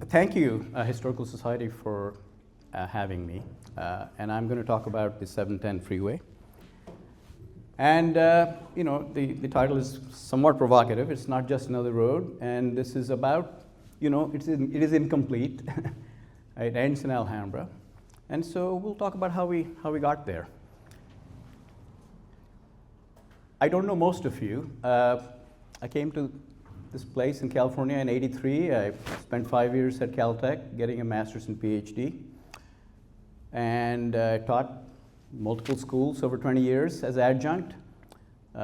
Thank you, Historical Society, for having me. And I'm going to talk about the 710 Freeway. And, the title is somewhat provocative. It's not just another road. And this is about, it is incomplete. It ends in Alhambra. And so we'll talk about how we got there. I don't know most of you. I came to this place in California in '83. I spent 5 years at Caltech getting a master's and PhD. And taught multiple schools over 20 years as adjunct,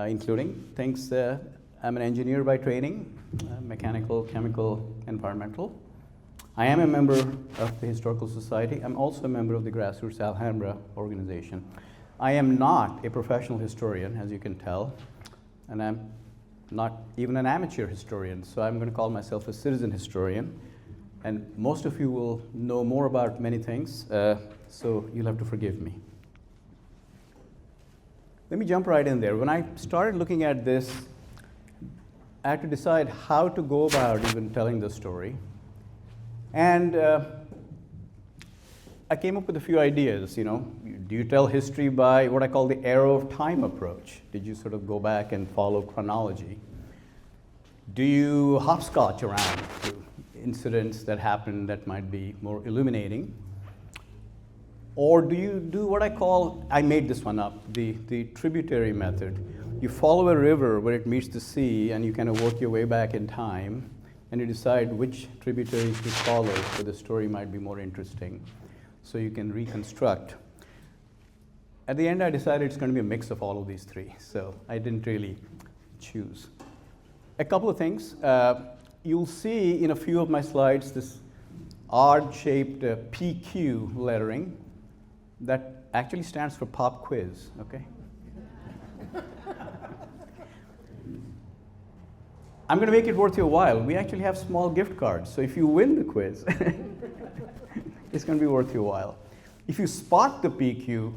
including things. I'm an engineer by training, mechanical, chemical, environmental. I am a member of the Historical Society. I'm also a member of the grassroots Alhambra organization. I am not a professional historian, as you can tell, and I'm not even an amateur historian, so I'm going to call myself a citizen historian. And most of you will know more about many things, so you'll have to forgive me. Let me jump right in there. When I started looking at this, I had to decide how to go about even telling the story. And I came up with a few ideas. Do you tell history by what I call the arrow of time approach? Did you sort of go back and follow chronology? Do you hopscotch around to incidents that happen that might be more illuminating? Or do you do what I call, I made this one up, the tributary method. You follow a river where it meets the sea, and you kind of work your way back in time, and you decide which tributaries to follow so the story might be more interesting, so you can reconstruct. At the end, I decided it's going to be a mix of all of these three, so I didn't really choose. A couple of things. You'll see in a few of my slides this odd-shaped PQ lettering that actually stands for pop quiz, okay? I'm going to make it worth your while. We actually have small gift cards, so if you win the quiz, it's going to be worth your while. If you spot the PQ,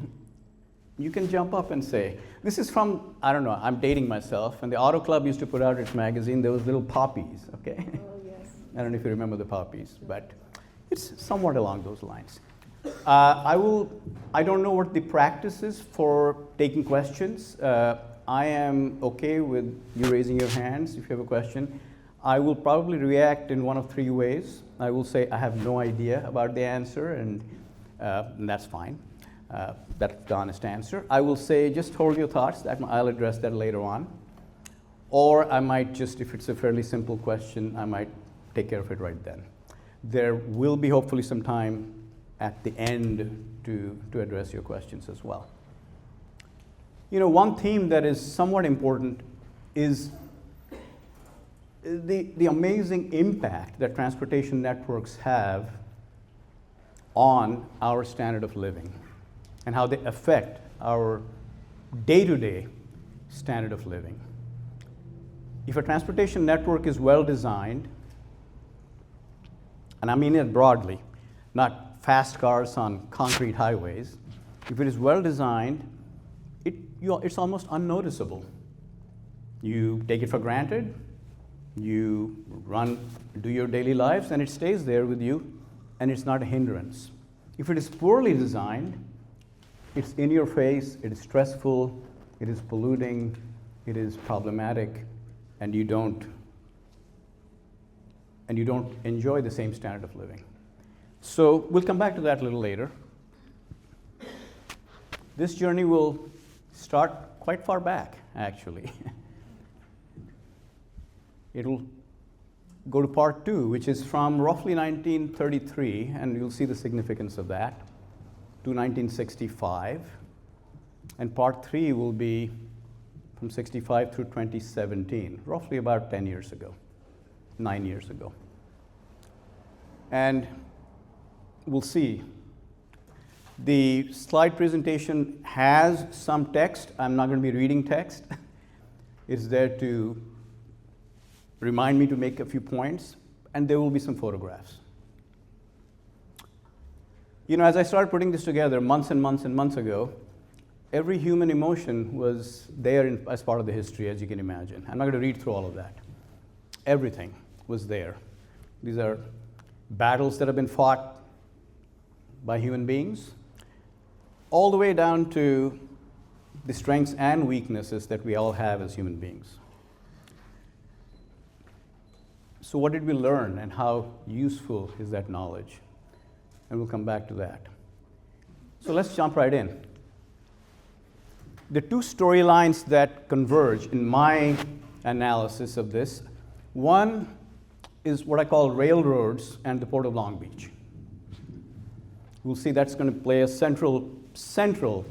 you can jump up and say, this is from, I don't know, I'm dating myself, and the Auto Club used to put out its magazine, there was little poppies, okay? Oh, yes. I don't know if you remember the poppies, but it's somewhat along those lines. I don't know what the practice is for taking questions. I am okay with you raising your hands if you have a question. I will probably react in one of three ways. I will say I have no idea about the answer, and that's fine. That's the honest answer. I will say just hold your thoughts. I'll address that later on. Or I might just, if it's a fairly simple question, I might take care of it right then. There will be hopefully some time at the end to address your questions as well. One theme that is somewhat important is the amazing impact that transportation networks have on our standard of living and how they affect our day-to-day standard of living. If a transportation network is well designed, and I mean it broadly, not fast cars on concrete highways, if it is well designed, it's almost unnoticeable. You take it for granted, you do your daily lives, and it stays there with you, and it's not a hindrance. If it is poorly designed, it's in your face, it is stressful, it is polluting, it is problematic, and you don't enjoy the same standard of living. So we'll come back to that a little later. This journey will start quite far back, actually. It'll go to part two, which is from roughly 1933, and you'll see the significance of that, to 1965. And part three will be from 65 through 2017, roughly about 10 years ago, 9 years ago. And we'll see. The slide presentation has some text. I'm not going to be reading text. It's there to remind me to make a few points, and there will be some photographs. As I started putting this together months and months and months ago, every human emotion was there as part of the history, as you can imagine. I'm not going to read through all of that. Everything was there. These are battles that have been fought by human beings, all the way down to the strengths and weaknesses that we all have as human beings. So what did we learn and how useful is that knowledge? And we'll come back to that. So let's jump right in. The two storylines that converge in my analysis of this, one is what I call railroads and the Port of Long Beach. We'll see that's going to play a central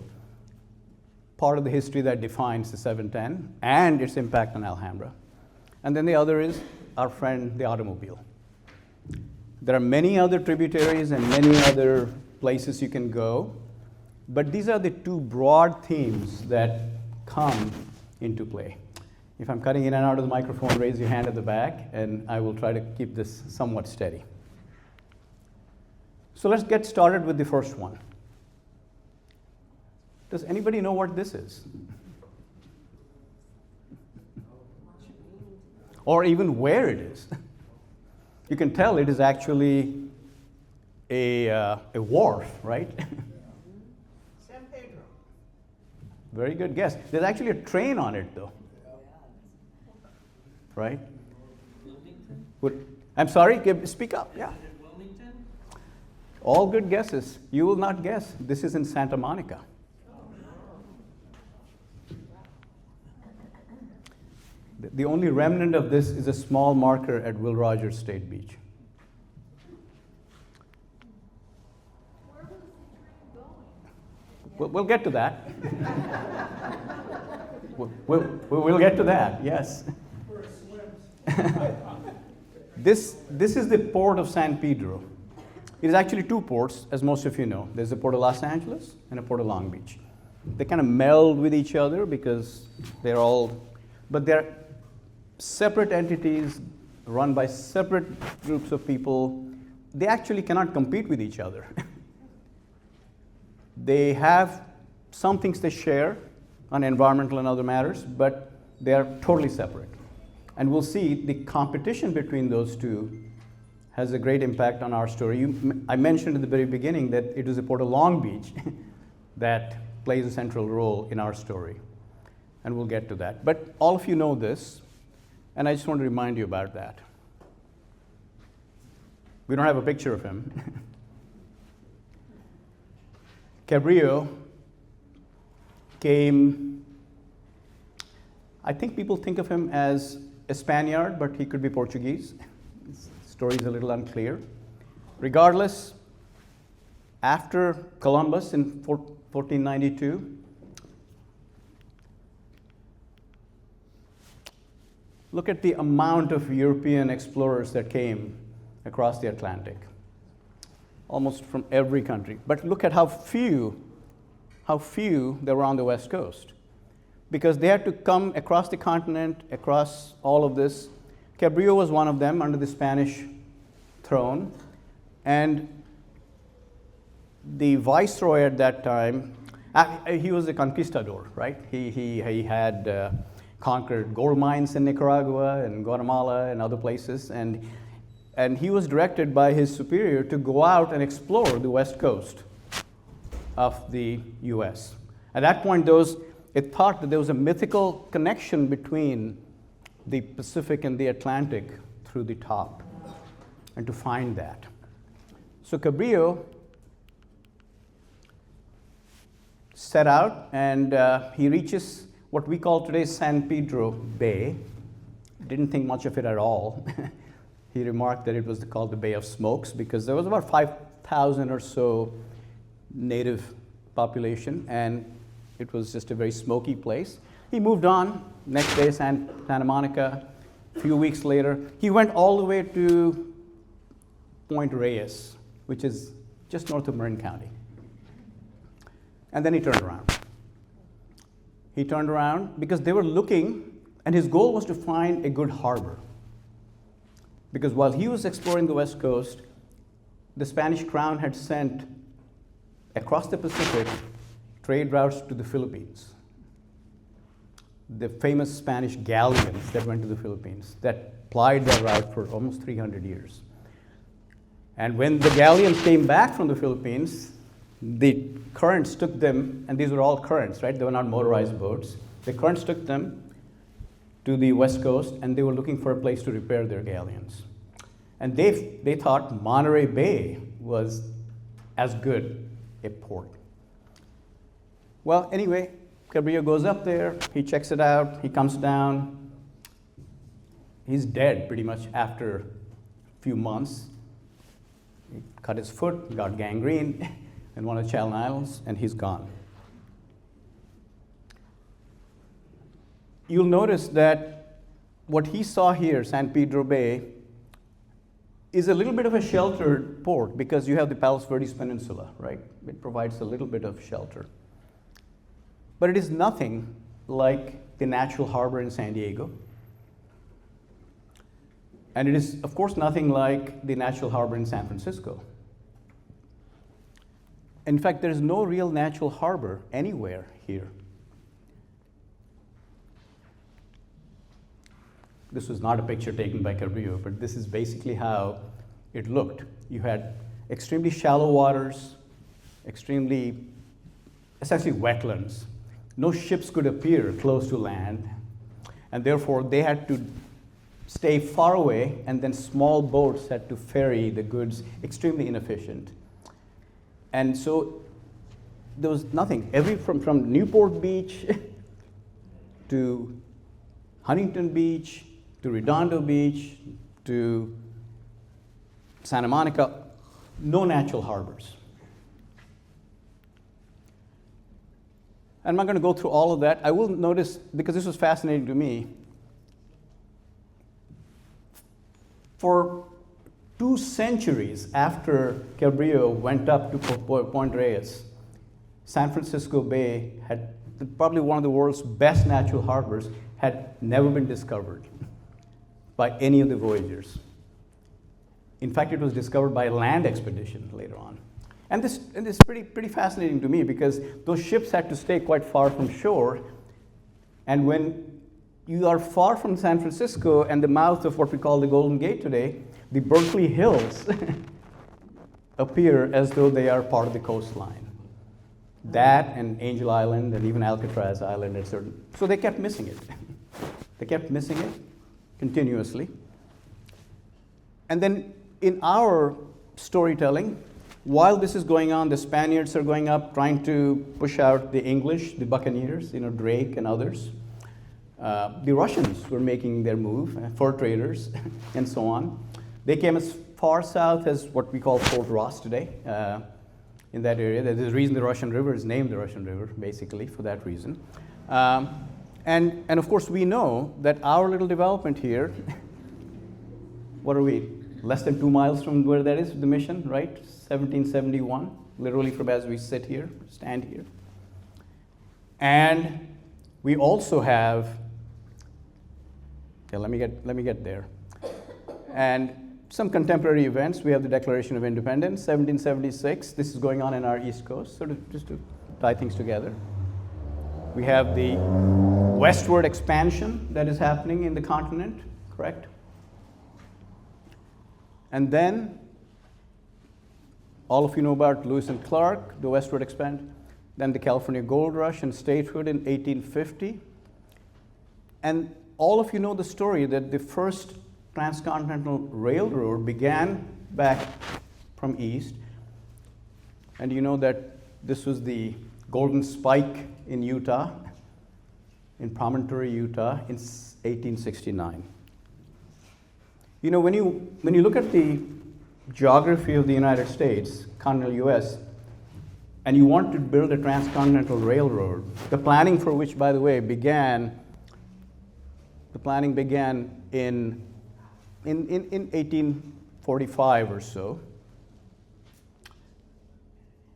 part of the history that defines the 710 and its impact on Alhambra. And then the other is our friend, the automobile. There are many other tributaries and many other places you can go, but these are the two broad themes that come into play. If I'm cutting in and out of the microphone, raise your hand at the back, and I will try to keep this somewhat steady. So let's get started with the first one. Does anybody know what this is? Or even where it is? You can tell it is actually a wharf, right? San Pedro. Very good guess. There's actually a train on it, though. Right? Wilmington? I'm sorry, speak up. Yeah. Wilmington? All good guesses. You will not guess. This is in Santa Monica. The only remnant of this is a small marker at Will Rogers State Beach. Where was the train going? We'll get to that. We'll get to that, yes. This is the port of San Pedro. It is actually two ports, as most of you know. There's a port of Los Angeles and a port of Long Beach. They kind of meld with each other because they're separate entities run by separate groups of people. They actually cannot compete with each other. They have some things they share on environmental and other matters, but they are totally separate. And we'll see the competition between those two has a great impact on our story. I mentioned at the very beginning that it is the Port of Long Beach that plays a central role in our story. And we'll get to that. But all of you know this, and I just want to remind you about that. We don't have a picture of him. Cabrillo came, I think people think of him as a Spaniard, but he could be Portuguese. His story is a little unclear. Regardless, after Columbus in 1492, look at the amount of European explorers that came across the Atlantic, almost from every country. But look at how few there were on the West Coast, because they had to come across the continent, across all of this. Cabrillo was one of them under the Spanish throne, and the viceroy at that time, he was a conquistador, right? He had conquered gold mines in Nicaragua and Guatemala and other places, and he was directed by his superior to go out and explore the West Coast of the U.S. At that point, it thought that there was a mythical connection between the Pacific and the Atlantic through the top, and to find that. So Cabrillo set out, and he reaches what we call today San Pedro Bay. Didn't think much of it at all. He remarked that it was called the Bay of Smokes because there was about 5,000 or so native population, and it was just a very smoky place. He moved on. Next day, Santa Monica. A few weeks later, he went all the way to Point Reyes, which is just north of Marin County. And then he turned around. He turned around because they were looking, and his goal was to find a good harbor. Because while he was exploring the West Coast, the Spanish crown had sent across the Pacific trade routes to the Philippines. The famous Spanish galleons that went to the Philippines that plied that route for almost 300 years. And when the galleons came back from the Philippines, the currents took them, and these were all currents, right? They were not motorized boats. The currents took them to the west coast, and they were looking for a place to repair their galleons. And they thought Monterey Bay was as good a port. Well, anyway, Cabrillo goes up there, he checks it out, he comes down. He's dead pretty much after a few months. He cut his foot, got gangrene in one of the Channel Islands, and he's gone. You'll notice that what he saw here, San Pedro Bay, is a little bit of a sheltered port because you have the Palos Verdes Peninsula, right? It provides a little bit of shelter. But it is nothing like the natural harbor in San Diego. And it is, of course, nothing like the natural harbor in San Francisco. In fact, there is no real natural harbor anywhere here. This was not a picture taken by Cabrillo, but this is basically how it looked. You had extremely shallow waters, essentially wetlands. No ships could appear close to land, and therefore they had to stay far away, and then small boats had to ferry the goods, extremely inefficient. And so there was nothing. From Newport Beach to Huntington Beach to Redondo Beach to Santa Monica, no natural harbors. I'm not going to go through all of that. I will notice, because this was fascinating to me, for 2 centuries after Cabrillo went up to Point Reyes, San Francisco Bay had probably one of the world's best natural harbors, had never been discovered by any of the voyagers. In fact, it was discovered by a land expedition later on. And this is pretty fascinating to me because those ships had to stay quite far from shore. And when you are far from San Francisco and the mouth of what we call the Golden Gate today, the Berkeley Hills appear as though they are part of the coastline. That and Angel Island and even Alcatraz Island, so they kept missing it. They kept missing it continuously. And then in our storytelling, while this is going on, the Spaniards are going up trying to push out the English, the buccaneers, Drake and others. The Russians were making their move, fur traders and so on. They came as far south as what we call Fort Ross today, in that area. There's a reason the Russian River is named the Russian River, basically, for that reason. And of course, we know that our little development here, what are we, less than 2 miles from where that is, the mission, right? 1771, literally from as we sit here, stand here. And we also have, let me get there. And some contemporary events. We have the Declaration of Independence, 1776. This is going on in our East Coast, sort of just to tie things together. We have the westward expansion that is happening in the continent, correct? And then, all of you know about Lewis and Clark, the westward expand. Then the California Gold Rush and statehood in 1850. And all of you know the story that the first transcontinental railroad began back from east. And you know that this was the Golden Spike in Utah, in Promontory, Utah, in 1869. You know, when you look at the geography of the United States, continental US, and you want to build a transcontinental railroad, the planning for which, by the way, began in 1845 or so.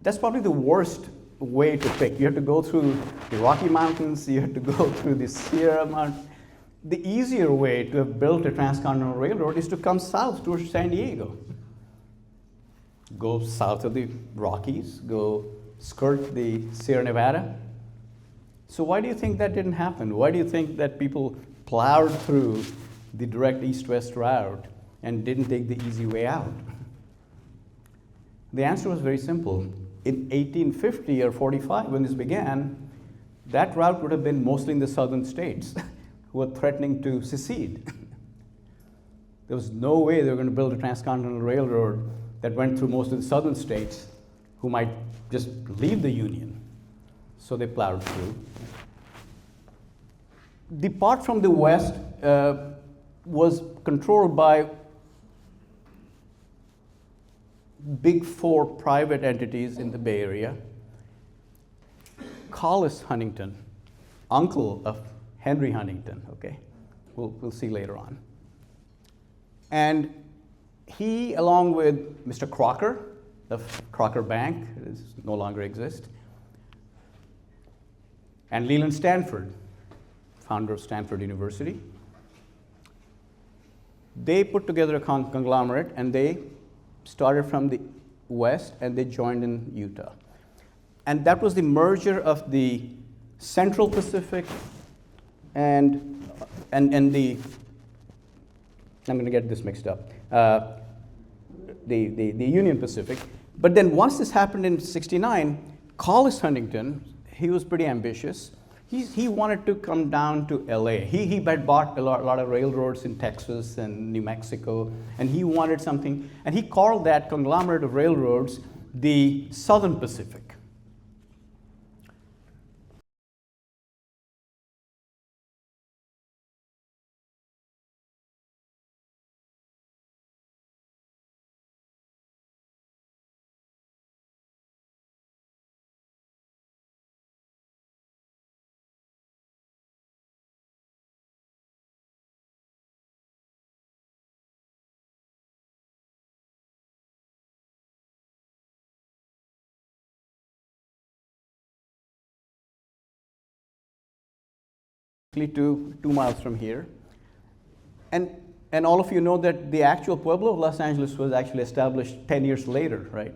That's probably the worst way to pick. You have to go through the Rocky Mountains, you have to go through the Sierra Mountains. The easier way to have built a transcontinental railroad is to come south towards San Diego. Go south of the Rockies, go skirt the Sierra Nevada. So why do you think that didn't happen? Why do you think that people plowed through the direct east-west route and didn't take the easy way out? The answer was very simple. In 1850 or 45, when this began, that route would have been mostly in the southern states who were threatening to secede. There was no way they were going to build a transcontinental railroad that went through most of the southern states who might just leave the Union. So they plowed through. The part from the west was controlled by big four private entities in the Bay Area. Collis Huntington, uncle of Henry Huntington, okay? We'll see later on. And he, along with Mr. Crocker of Crocker Bank, it no longer exists, and Leland Stanford, founder of Stanford University, they put together a conglomerate and they started from the west and they joined in Utah. And that was the merger of the Central Pacific and the, I'm going to get this mixed up, the Union Pacific. But then once this happened in '69, Collis Huntington, he was pretty ambitious. He wanted to come down to LA. He had bought a lot of railroads in Texas and New Mexico, and he wanted something, and he called that conglomerate of railroads the Southern Pacific. To 2 miles from here. And all of you know that the actual Pueblo of Los Angeles was actually established 10 years later, right?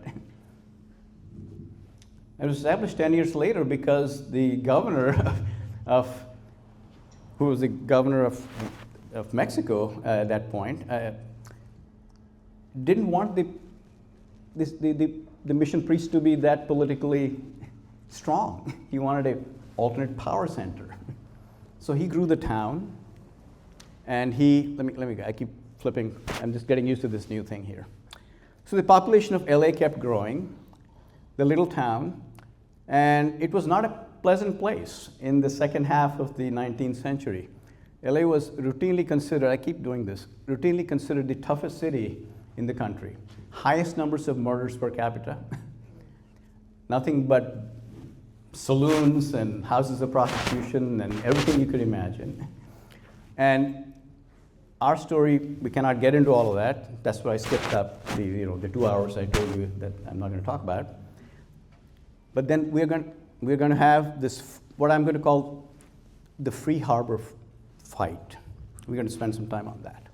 It was established 10 years later because the governor who was the governor of Mexico at that point, didn't want the mission priests to be that politically strong. He wanted an alternate power center. So he grew the town, and I keep flipping, I'm just getting used to this new thing here. So the population of LA kept growing, the little town, and it was not a pleasant place in the second half of the 19th century. LA was routinely considered, I keep doing this, routinely considered the toughest city in the country. Highest numbers of murders per capita, nothing but saloons and houses of prostitution and everything you could imagine. And our story, we cannot get into all of that. That's why I skipped up the 2 hours I told you that I'm not going to talk about. But then we're going to have this, what I'm going to call the Free Harbor fight. We're going to spend some time on that.